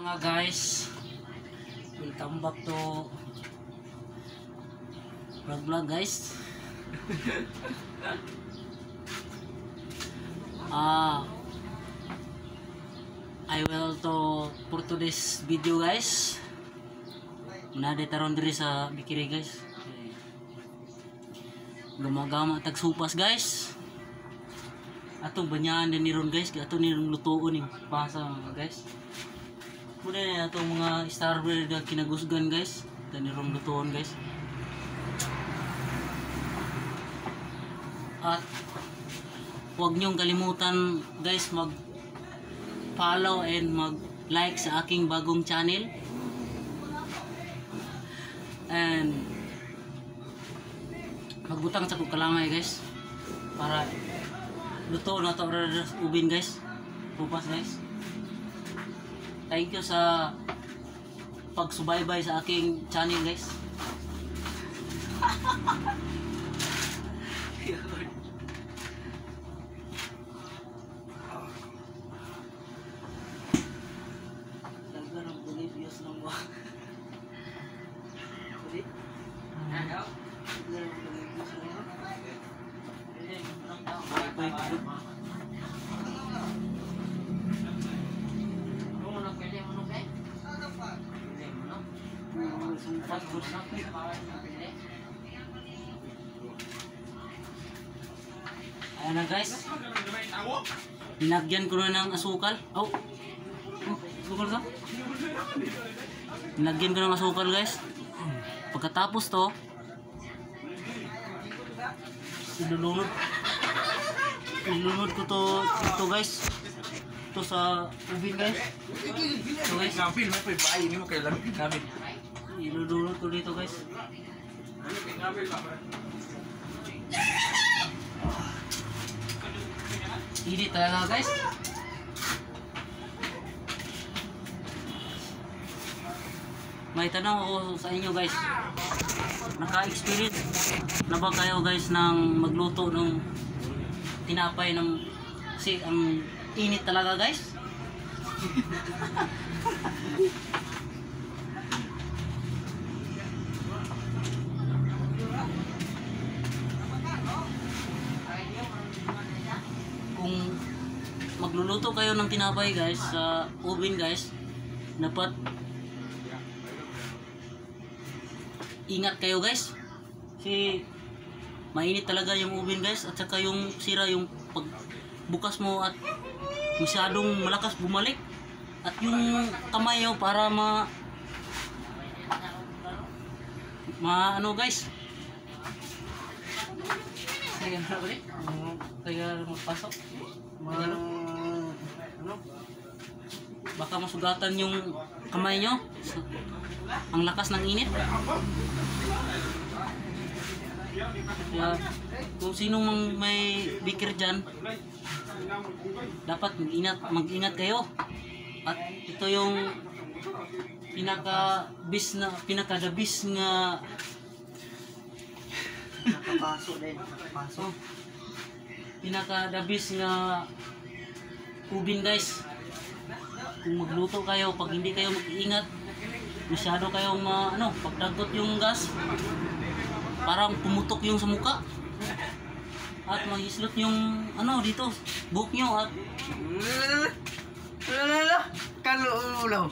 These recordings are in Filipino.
Mga guys, welcome back to vlog guys. I will to for today's video guys. Nade taron diri sa Bikiri guys. Gumagama tag supas guys. Atong banyahan din niron guys, kaya ato niron lutuon ning pasa guys. Muna na itong mga strawberry na kinagusgan guys. Ito niron lutuon guys. At huwag niyong kalimutan guys mag follow and mag like sa aking bagong channel. And magbutang sa kukalangay guys para luto na ito ubin guys. Pupas guys. Thank you sa pagsubaybay sa aking channel guys. Talaga ng Bolivias ng mga Sorry? Ayan na guys, binagyan ko na ng asukal. Asukal ka? Binagyan ko ng asukal guys. Pagkatapos to ilulunod ko to guys. Ito sa ubin guys. Ito guys, ilulunod ko dito guys. Hindi talaga guys. May tanong ako sa inyo guys. Naka-experience na ba kayo guys ng magluto ng tinapay ng kasi ang init talaga guys? Kung magluluto kayo ng tinapay guys sa oven guys, dapat ingat kayo guys kasi mainit talaga yung oven guys, at saka yung sira yung pagbukas mo at masyadong malakas bumalik, at yung kamay nyo para ano guys, kaya magpasok ano, baka masugatan yung kamay nyo, ang lakas ng init. Kaya kung sinong may bikir dyan, dapat mag-ingat kayo. At ito yung pinaka-the best nga pinaka-the best nga ubin guys. Kung magluto kayo, pag hindi kayo mag-ingat, masyado kayong pagdagot yung gas, parang pumutok yung sa muka at mag-islot yung dito buhok nyo at kalau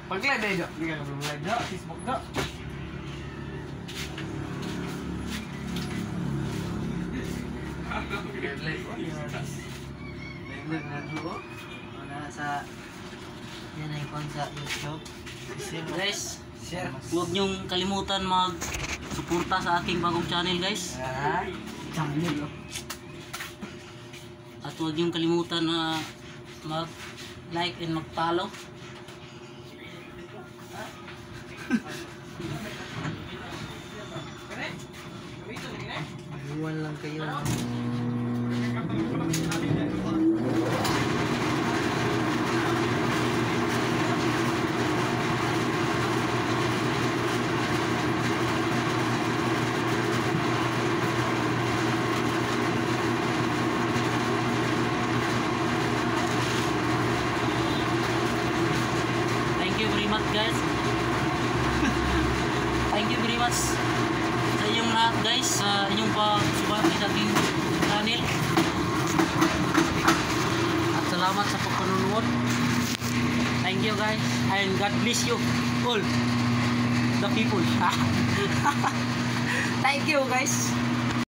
pagla deh dok, dia belum mulai dok, Facebook dok. Live na dulu, mana sa yan ay kon sa YouTube. guys, Share. huwag nyong kalimutan mag-suporta sa aking bagong channel guys. Channel. At huwag nyong kalimutan na mag-like and mag-follow. Iwan lang kayo. lahat guys. Thank you very much sa inyong lahat guys, sa inyong pagsubaybay sa aking channel. At salamat sa pagpanonood. Thank you guys, and God bless you all the people. Thank you guys.